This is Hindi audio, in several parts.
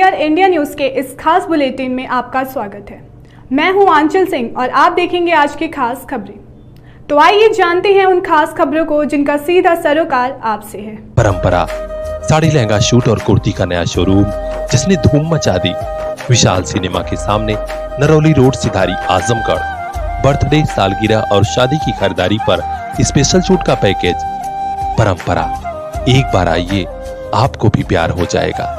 पीआर इंडिया न्यूज के इस खास बुलेटिन में आपका स्वागत है। मैं हूं आंचल सिंह और आप देखेंगे आज की खास खबरें। तो आइए जानते हैं उन खास खबरों को जिनका सीधा सरोकार आपसे है। परंपरा साड़ी, लहंगा, सूट और कुर्ती का नया शोरूम जिसने धूम मचा दी। विशाल सिनेमा के सामने, नरौली रोड, सिधारी, आजमगढ़। बर्थडे, सालगिरह और शादी की खरीदारी पर स्पेशल छूट का पैकेज। परंपरा, एक बार आइए, आपको भी प्यार हो जाएगा।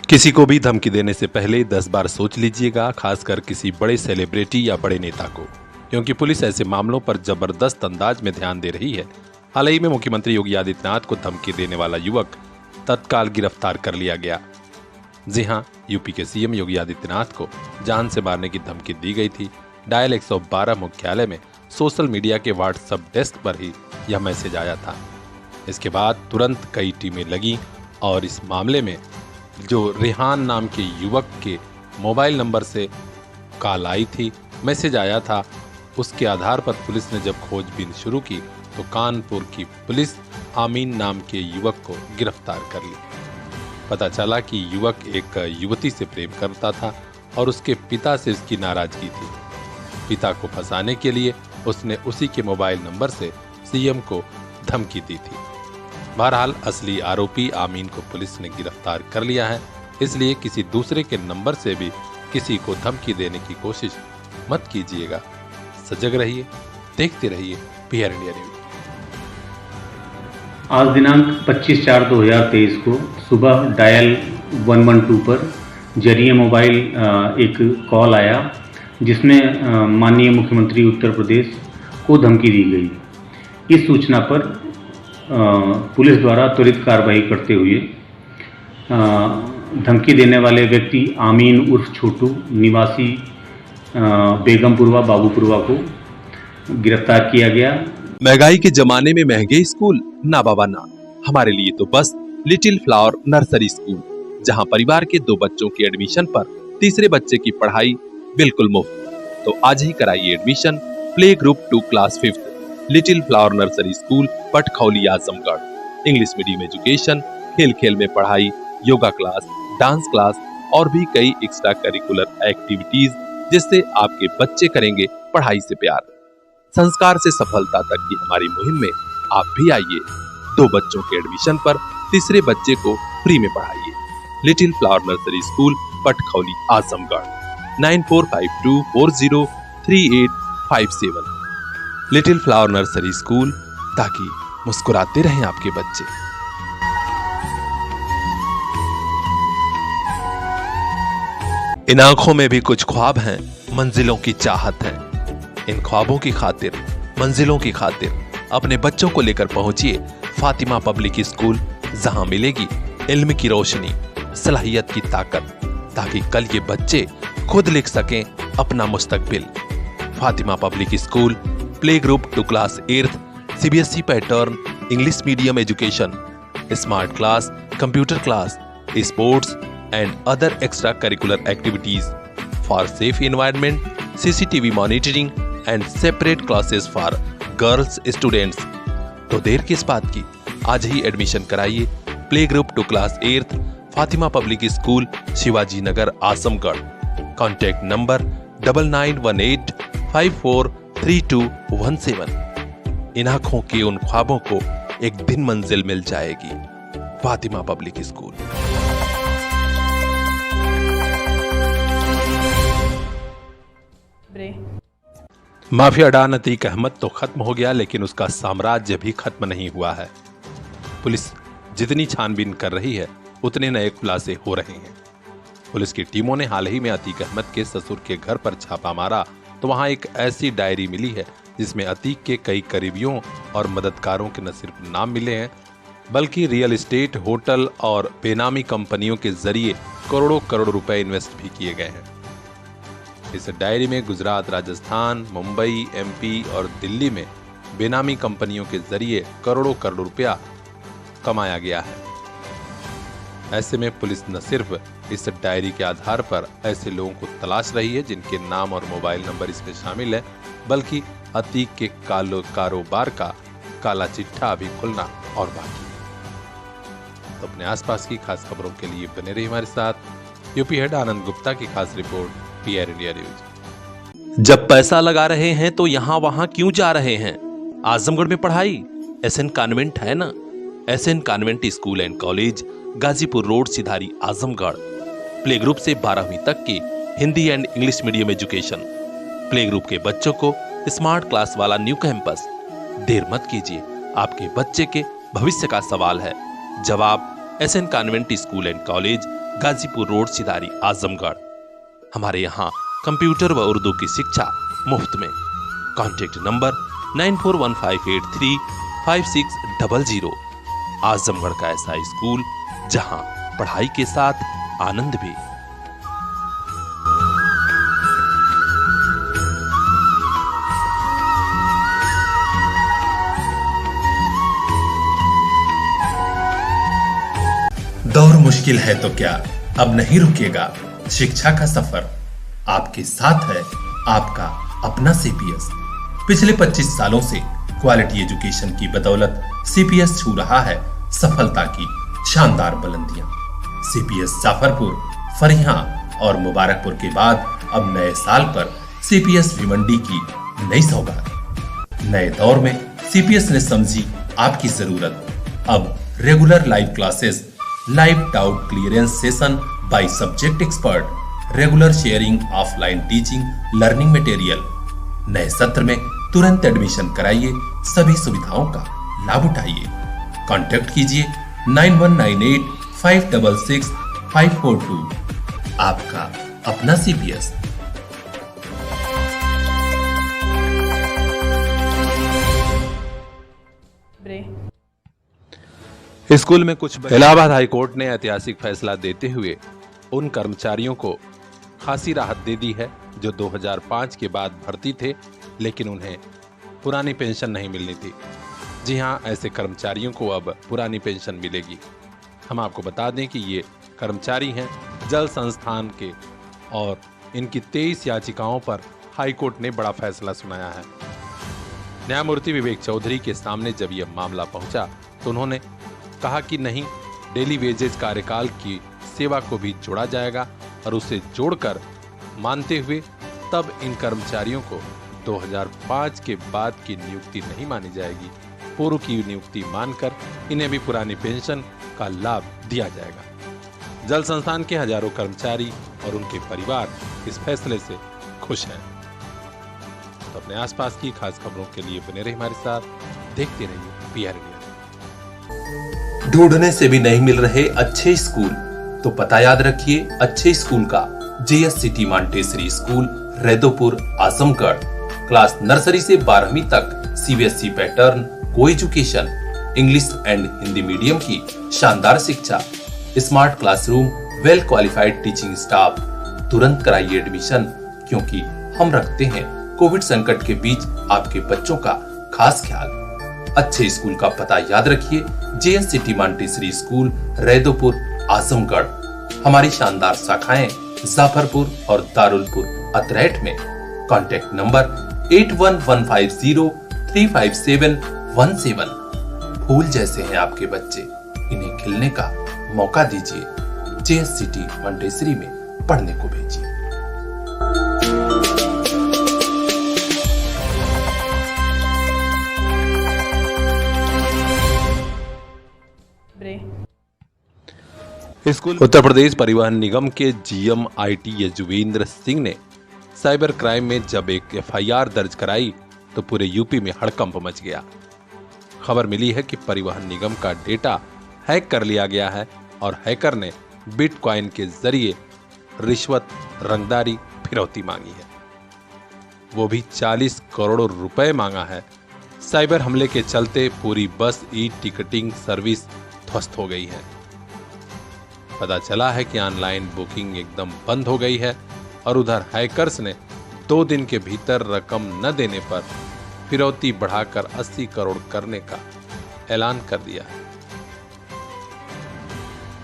किसी को भी धमकी देने से पहले 10 बार सोच लीजिएगा, खासकर किसी बड़े सेलिब्रिटी या बड़े नेता को, क्योंकि पुलिस ऐसे मामलों पर जबरदस्त अंदाज में ध्यान दे रही है। हाल ही में मुख्यमंत्री योगी आदित्यनाथ को धमकी देने वाला युवक तत्काल गिरफ्तार कर लिया गया। जी हां, यूपी के सीएम योगी आदित्यनाथ को जान से मारने की धमकी दी गई थी। डायल 112 मुख्यालय में सोशल मीडिया के व्हाट्सएप डेस्क पर ही यह मैसेज आया था। इसके बाद तुरंत कई टीमें लगी और इस मामले में जो रेहान नाम के युवक के मोबाइल नंबर से कॉल आई थी, मैसेज आया था, उसके आधार पर पुलिस ने जब खोजबीन शुरू की तो कानपुर की पुलिस आमीन नाम के युवक को गिरफ्तार कर ली। पता चला कि युवक एक युवती से प्रेम करता था और उसके पिता से उसकी नाराजगी थी। पिता को फंसाने के लिए उसने उसी के मोबाइल नंबर से सीएम को धमकी दी थी। बहरहाल असली आरोपी आमीन को पुलिस ने गिरफ्तार कर लिया है, इसलिए किसी दूसरे के नंबर से भी किसी को धमकी देने की कोशिश मत कीजिएगा। सजग रहिए, देखते रहिए पीआर इंडिया न्यूज। आज दिनांक 25/4/2023 को सुबह डायल 112 पर जरिए मोबाइल एक कॉल आया जिसमें माननीय मुख्यमंत्री उत्तर प्रदेश को धमकी दी गई। इस सूचना पर पुलिस द्वारा त्वरित कार्रवाई करते हुए धमकी देने वाले व्यक्ति आमीन उर्फ छोटू निवासी बेगमपुरवा बाबूपुरवा को गिरफ्तार किया गया। महंगाई के जमाने में महंगे स्कूल ना बाबा ना, हमारे लिए तो बस लिटिल फ्लावर नर्सरी स्कूल, जहां परिवार के 2 बच्चों के एडमिशन पर तीसरे बच्चे की पढ़ाई बिल्कुल मुफ्त। तो आज ही कराइए admission play group 2 class 5 little flower nursery school, Patkhauli, Azamgarh. English medium education, खेल खेल में पढ़ाई, योगा क्लास, डांस क्लास और भी कई एक्स्ट्रा करिकुलर एक्टिविटीज, जिससे आपके बच्चे करेंगे पढ़ाई से प्यार। संस्कार से सफलता तक की हमारी मुहिम में आप भी आइए। 2 बच्चों के एडमिशन पर तीसरे बच्चे को फ्री में पढ़ाइए। Little flower nursery school, Patkhauli, Azamgarh. 9452403857। Little flower nursery school, ताकि मुस्कुराते रहें आपके बच्चे। इन आंखों में भी कुछ ख्वाब हैं, मंजिलों की चाहत है। इन ख्वाबों की खातिर, मंजिलों की खातिर अपने बच्चों को लेकर पहुंचिए फातिमा पब्लिक स्कूल, जहां मिलेगी इल्म की रोशनी, सलाहियत की ताकत, ताकि कल ये बच्चे खुद लिख सकें अपना मुस्तकबिल। Fatima public school, play group 2 class 8, CBSE pattern, English medium education, smart class, computer class, sports and other extra curricular activities for safe environment, CCTV monitoring and separate classes for girls students. तो देर किस बात की, आज ही एडमिशन कराइए play group 2 class 8 Fatima public school, Shivaji Nagar, Azamgarh. Contact number 9918543217। इन आंखों के उन ख्वाबों को एक दिन मंजिल मिल जाएगी। Fatima public school. Mafia don Atiq Ahmed तो खत्म हो गया, लेकिन उसका साम्राज्य भी खत्म नहीं हुआ है। पुलिस जितनी छानबीन कर रही है, उतने नए खुलासे हो रहे हैं। पुलिस की टीमों ने हाल ही में अतीक अहमद के ससुर के घर पर छापा मारा तो वहां एक ऐसी डायरी मिली है जिसमें अतीक के कई करीबियों और मददगारों के न सिर्फ नाम मिले हैं, बल्कि रियल एस्टेट, होटल और बेनामी कंपनियों के जरिए करोड़ों करोड़ रुपए इन्वेस्ट भी किए गए हैं। इस डायरी में गुजरात, राजस्थान, मुंबई, एमपी और दिल्ली में बेनामी कंपनियों के जरिए करोड़ों करोड़ रुपया कमाया गया है। ऐसे में पुलिस न सिर्फ इस डायरी के आधार पर ऐसे लोगों को तलाश रही है जिनके नाम और मोबाइल नंबर इसमें शामिल है, बल्कि अतीक के कारोबार का काला चिट्ठा अभी खुलना और बाकी है। तो अपने आसपास की खास खबरों के लिए बने रहिए हमारे साथ। यूपी हेड आनंद गुप्ता की खास रिपोर्ट, पीआर इंडिया न्यूज। जब पैसा लगा रहे हैं तो यहां वहां क्यों जा रहे हैं? आजमगढ़ में पढ़ाई एसएन कॉन्वेंट है ना। SN convent school and college, Ghazipur road, Sidhari, Azamgarh. Play group से 12वीं तक की Hindi and English medium education. Play group के बच्चों को स्मार्ट क्लास वाला न्यू कैंपस। देर मत कीजिए, आपके बच्चे के भविष्य का सवाल है। जवाब SN convent school and college, Ghazipur road, Sidhari, Azamgarh. हमारे यहाँ कंप्यूटर व उर्दू की शिक्षा मुफ्त में। Contact number 9415835600। आजमगढ़ का ऐसा स्कूल जहां पढ़ाई के साथ आनंद भी। दौर मुश्किल है तो क्या, अब नहीं रुकेगा शिक्षा का सफर। आपके साथ है आपका अपना सीपीएस। पिछले 25 सालों से क्वालिटी एजुकेशन की बदौलत सीपीएस छू रहा है सफलता की शानदार बुलंदियां। सीपीएस जाफरपुर, फरिया और मुबारकपुर के बाद अब नए साल पर सीपीएस भिवंडी की नई सौगात। नए दौर में सीपीएस ने समझी आपकी जरूरत। अब regular live classes, live doubt clearance session by subject expert, regular sharing, offline teaching, learning material. नए सत्र में तुरंत एडमिशन कराइए, सभी सुविधाओं का लाभ उठाइए। कांटेक्ट कीजिए 9198566542। आपका अपना सीपीएस। स्कूल में कुछ इलाहाबाद हाईकोर्ट ने ऐतिहासिक फैसला देते हुए उन कर्मचारियों को खासी राहत दे दी है जो 2005 के बाद भर्ती थे लेकिन उन्हें पुरानी पेंशन नहीं मिलनी थी। जी हां, ऐसे कर्मचारियों को अब पुरानी पेंशन मिलेगी। हम आपको बता दें कि ये कर्मचारी हैं जल संस्थान के और इनकी 23 याचिकाओं पर हाईकोर्ट ने बड़ा फैसला सुनाया है। न्यायमूर्ति विवेक चौधरी के सामने जब यह मामला पहुंचा तो उन्होंने कहा कि नहीं, डेली वेजेज कार्यकाल की सेवा को भी जोड़ा जाएगा और उसे जोड़कर मानते हुए तब इन कर्मचारियों को 2005 के बाद की नियुक्ति नहीं मानी जाएगी। पूर्व की नियुक्ति मानकर इन्हें भी पुरानी पेंशन का लाभ दिया जाएगा। जल संस्थान के हजारों कर्मचारी और उनके परिवार इस फैसले से खुश हैं। तो अपने आसपास की खास खबरों के लिए बने रहिए हमारे साथ, देखते रहिए पीआर इंडिया। ढूंढने से भी नहीं मिल रहे अच्छे स्कूल तो पता याद रखिए अच्छे स्कूल का। JSCT Montessori school, Raidopur, Azamgarh. Class nursery से 12वीं तक CBSE पैटर्न, को education, English and Hindi medium की शानदार शिक्षा, smart classroom, well qualified teaching staff. तुरंत कराइए एडमिशन क्योंकि हम रखते हैं कोविड संकट के बीच आपके बच्चों का खास ख्याल। अच्छे स्कूल का पता याद रखिए, JSCT Montessori school, Raidopur, Azamgarh. हमारी शानदार शाखाएं जाफरपुर और दारुलपुर, अतरैट में। Contact number 8115035717। फूल जैसे हैं आपके बच्चे, इन्हें खिलने का मौका दीजिए। JSCT मॉन्टेसरी में पढ़ने को भेजिए। उत्तर प्रदेश परिवहन निगम के GM IT यजुवेंद्र सिंह ने साइबर क्राइम में जब एक FIR दर्ज कराई तो पूरे यूपी में हड़कंप मच गया। खबर मिली है कि परिवहन निगम का डेटा हैक कर लिया गया है और हैकर ने बिटकॉइन के जरिए रिश्वत, रंगदारी, फिरौती मांगी है, वो भी 40 करोड़ रुपए मांगा है। साइबर हमले के चलते पूरी बस टिकटिंग सर्विस ध्वस्त हो गई है। पता चला है कि ऑनलाइन बुकिंग एकदम बंद हो गई है और उधर हैकर्स ने 2 दिन के भीतर रकम न देने पर फिरौती बढ़ाकर 80 करोड़ करने का ऐलान कर दिया है।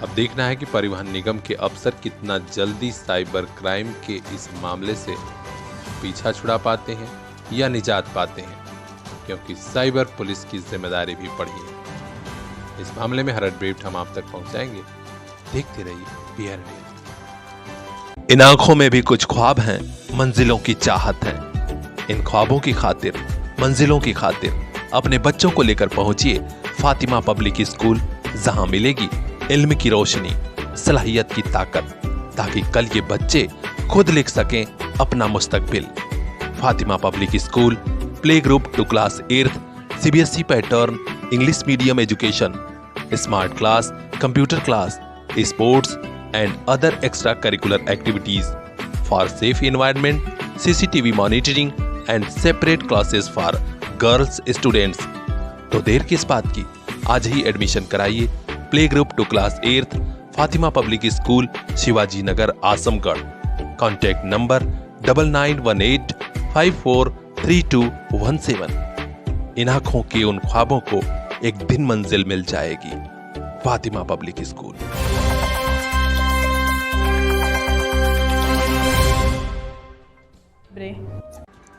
अब देखना है कि परिवहन निगम के अफसर कितना जल्दी साइबर क्राइम के इस मामले से पीछा छुड़ा पाते हैं या निजात पाते हैं, क्योंकि साइबर पुलिस की जिम्मेदारी भी बढ़ी है। इस मामले में हर अपडेट हम आप तक पहुंचाएंगे। देखते रहिए PR इंडिया। इन आंखों में भी कुछ ख्वाब हैं, मंजिलों की चाहत है। इन ख्वाबों की खातिर, मंजिलों की खातिर अपने बच्चों को लेकर पहुंचिए फातिमा पब्लिक स्कूल, जहां मिलेगी इल्म की रोशनी, सलाहियत की ताकत, ताकि कल ये बच्चे खुद लिख सकें अपना मुस्तकबिल। Fatima public school, play group to class 8th, CBSE pattern, English medium education, smart class, computer class, sports and other extracurricular activities for safe environment, CCTV monitoring and separate classes for girls students। तो देर किस बात की, आज ही एडमिशन कराइए play group to class 8th, Fatima public school, Shivaji Nagar, Azamgarh. Contact number 9918543217। इन आंखों के उन ख्वाबों को एक दिन मंजिल मिल जाएगी। Fatima public school.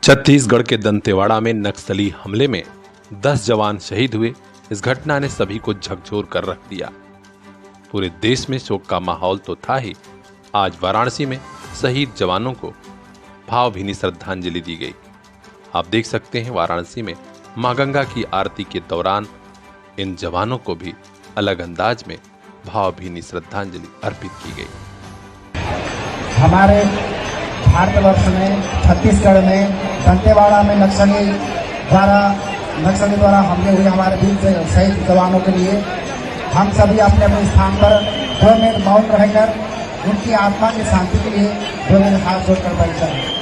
छत्तीसगढ़ के दंतेवाड़ा में नक्सली हमले में 10 जवान शहीद हुए। इस घटना ने सभी को झकझोर कर रख दिया। पूरे देश में शोक का माहौल तो था ही, आज वाराणसी में शहीद जवानों को भावभीनी श्रद्धांजलि दी गई। आप देख सकते हैं वाराणसी में मां गंगा की आरती के दौरान इन जवानों को भी अलग अंदाज में भावभीनी श्रद्धांजलि अर्पित की गई। हमारे भारतवर्ष में छत्तीसगढ़ में दंतेवाड़ा में नक्सली द्वारा हमले हुए हमारे वीर शहीद जवानों के लिए हम सभी अपने अपने स्थान पर 2 मिनट मौन रहकर उनकी आत्मा की शांति के लिए 2 मिनट हाथ जोड़कर बैठ जाए।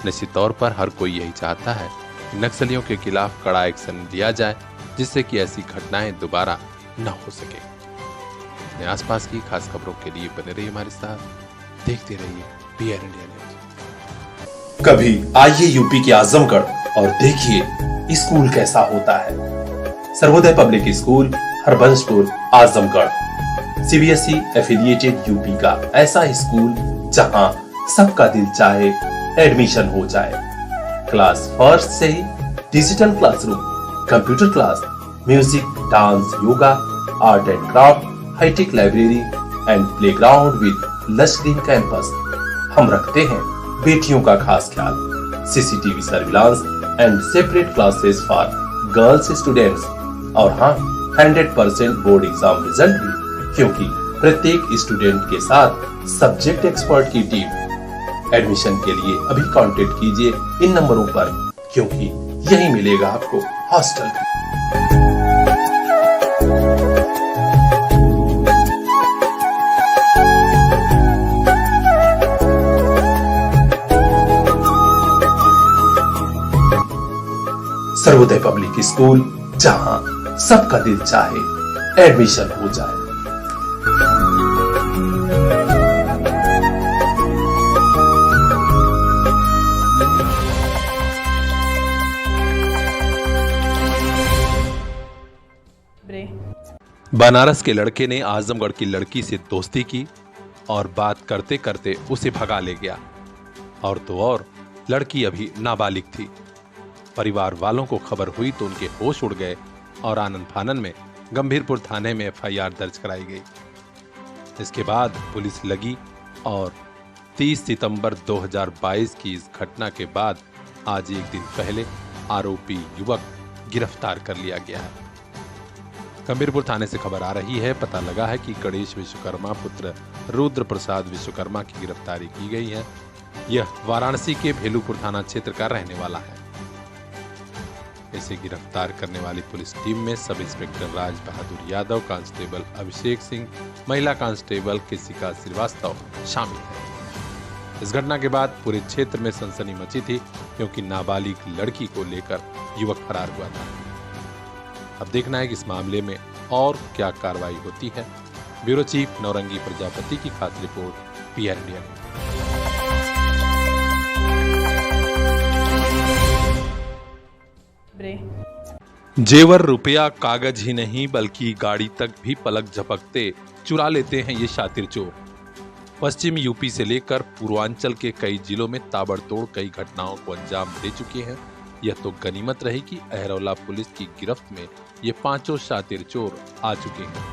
निश्चित तौर पर हर कोई यही चाहता है कि नक्सलियों के खिलाफ कड़ा एक्शन लिया जाए, जिससे कि ऐसी घटनाएं दोबारा न हो सके। अपने आसपास की खास खबरों के लिए बने रहिए हमारे साथ, देखते रहिए PR इंडिया न्यूज। कभी आइए यूपी के आजमगढ़ और देखिए स्कूल कैसा होता है। Sarvodaya public school, Harbanspur, Azamgarh. CBSE affiliated UP का ऐसा स्कूल जहां सबका दिल चाहे एडमिशन हो जाए। क्लास फर्स्ट से ही digital classroom, computer class, music, dance, yoga, art and craft, hitech library and playground with lush green campus. हम रखते हैं बेटियों का खास ख्याल। CCTV surveillance and separate classes for girls students. और हाँ, 100% बोर्ड एग्जाम रिजल्ट भी, क्योंकि प्रत्येक स्टूडेंट के साथ सब्जेक्ट एक्सपर्ट की टीम। एडमिशन के लिए अभी कांटेक्ट कीजिए इन नंबरों पर, क्योंकि यही मिलेगा आपको हॉस्टल भी। सर्वोदय पब्लिक स्कूल, जहां सबका दिल चाहे एडमिशन हो जाए। बनारस के लड़के ने आजमगढ़ की लड़की से दोस्ती की और बात करते करते उसे भगा ले गया। और तो और लड़की अभी नाबालिग थी। परिवार वालों को खबर हुई तो उनके होश उड़ गए और आनन फानन में गंभीरपुर थाने में FIR दर्ज कराई गई। इसके बाद पुलिस लगी और 30 सितंबर 2022 की इस घटना के बाद आज एक दिन पहले आरोपी युवक गिरफ्तार कर लिया गया है। गंभीरपुर थाने से खबर आ रही है, पता लगा है कि गणेश विश्वकर्मा पुत्र रुद्र प्रसाद विश्वकर्मा की गिरफ्तारी की गई है। यह वाराणसी के भेलूपुर थाना क्षेत्र का रहने वाला है। इसे गिरफ्तार करने वाली पुलिस टीम में sub inspector Raj Bahadur Yadav, constable Abhishek Singh, महिला कांस्टेबल किसिका श्रीवास्तव शामिल है। इस घटना के बाद पूरे क्षेत्र में सनसनी मची थी, क्योंकि नाबालिग लड़की को लेकर युवक फरार हुआ था। अब देखना है कि इस मामले में और क्या कार्रवाई होती है। ब्यूरो चीफ नौरंगी प्रजापति की खास रिपोर्ट, PR इंडिया। जेवर रुपया कागज ही नहीं बल्कि गाड़ी तक भी पलक झपकते चुरा लेते हैं ये शातिर चोर। पश्चिम यूपी से लेकर पूर्वांचल के कई जिलों में ताबड़तोड़ कई घटनाओं को अंजाम दे चुके हैं। यह तो गनीमत रही कि अहरौला पुलिस की गिरफ्त में ये पांचों शातिर चोर आ चुके हैं।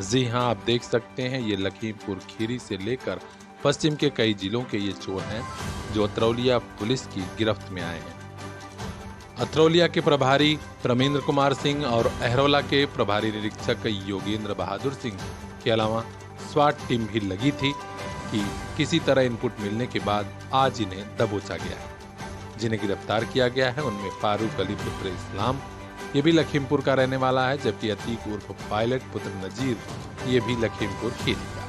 जी हां, आप देख सकते हैं ये लखीमपुर खीरी से लेकर पश्चिम के कई जिलों के ये चोर हैं जो अतरौलिया पुलिस की गिरफ्त में आए हैं। अतरौलिया के प्रभारी प्रमेंद्र कुमार सिंह और अहरौला के प्रभारी निरीक्षक योगेंद्र बहादुर सिंह के अलावा स्वाट टीम भी लगी थी कि किसी तरह इनपुट मिलने के बाद आज इन्हें दबोचा गया है। जिन्हें गिरफ्तार किया गया है उनमें फारूक अली पुत्र इस्लाम, ये भी लखीमपुर का रहने वाला है, जबकि अतीक उर्फ पायलट पुत्र नजीर, ये भी लखीमपुर खीरी का।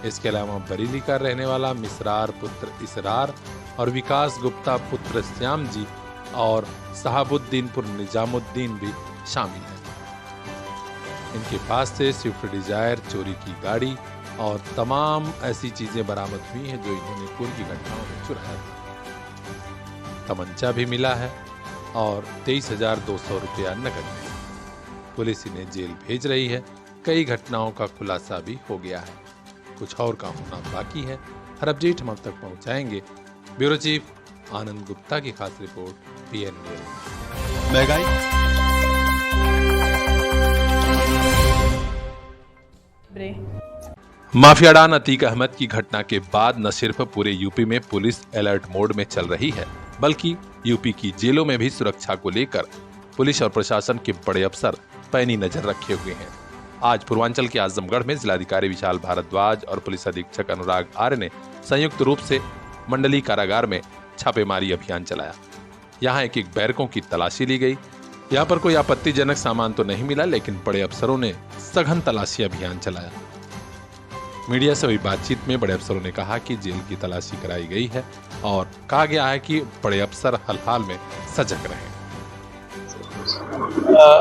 इसके अलावा बरेली का रहने वाला मिसरार पुत्र इसरार और विकास गुप्ता पुत्र श्याम जी और साहबुद्दीनपुर निजामुद्दीन भी शामिल है। इनके पास से स्विफ्ट डिजायर, चोरी की गाड़ी और तमाम ऐसी चीजें बरामद हुई हैं जो इन्होंने पूर्व की घटनाओं में चुराया था। तमंचा भी मिला है और 23,200 रुपया नकद भी। पुलिस इन्हें जेल भेज रही है। कई घटनाओं का खुलासा भी हो गया है। कुछ और काम होना बाकी है। हर अपडेट हम तक पहुंचाएंगे। ब्यूरो चीफ आनंद गुप्ता की खास रिपोर्ट, PN महंगाई माफिया डान अतीक अहमद की घटना के बाद न सिर्फ पूरे यूपी में पुलिस अलर्ट मोड में चल रही है, बल्कि यूपी की जेलों में भी सुरक्षा को लेकर पुलिस और प्रशासन के बड़े अफसर पैनी नजर रखे हुए हैं। आज पूर्वांचल के आजमगढ़ में जिलाधिकारी विशाल भारद्वाज और पुलिस अधीक्षक अनुराग आर्य ने संयुक्त रूप से मंडली कारागार में छापेमारी अभियान चलाया। यहाँ एक बैरकों की तलाशी ली गई। यहाँ पर कोई आपत्तिजनक सामान तो नहीं मिला, लेकिन बड़े अफसरों ने सघन तलाशी अभियान चलाया। मीडिया से हुई बातचीत में बड़े अफसरों ने कहा कि जेल की तलाशी कराई गई है और कहा गया है कि बड़े अफसर हाल में सजग रहे।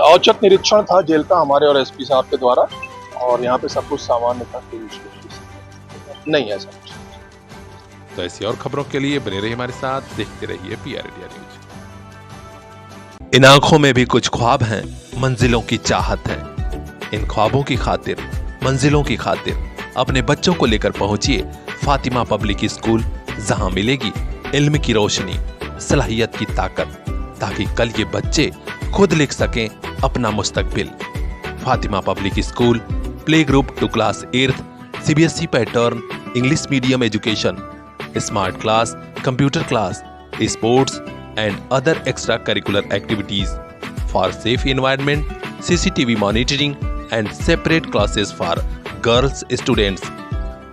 औचक निरीक्षण था जेल का हमारे और एसपी साहब के द्वारा, और यहाँ पे सब कुछ सामान्य था, नहीं ऐसा कुछ। तो ऐसी और खबरों के लिए बने रहिए हमारे साथ, देखते रहिए PR इंडिया न्यूज। इन आंखों में भी कुछ ख्वाब हैं, मंजिलों की चाहत है। इन ख्वाबों की खातिर, मंजिलों की खातिर अपने बच्चों को लेकर पहुंचिए फातिमा पब्लिक स्कूल, जहां मिलेगी इल्म की रोशनी, सलाहियत की ताकत, ताकि कल ये बच्चे खुद लिख सकें अपना मुस्तकबिल। Fatima public school, play group to class 8th, CBSE pattern, English medium education, smart class, computer class, sports and other extra curricular activities for safe environment, CCTV monitoring and separate classes for girls students.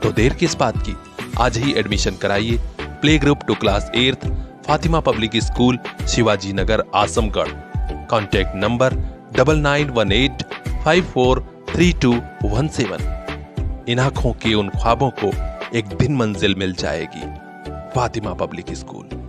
तो देर किस बात की, आज ही एडमिशन कराइए play group to class 8th, Fatima public school, Shivaji Nagar, Azamgarh. Contact number 9918543217। इन आंखों के उन ख्वाबों को एक दिन मंजिल मिल जाएगी। Fatima public school.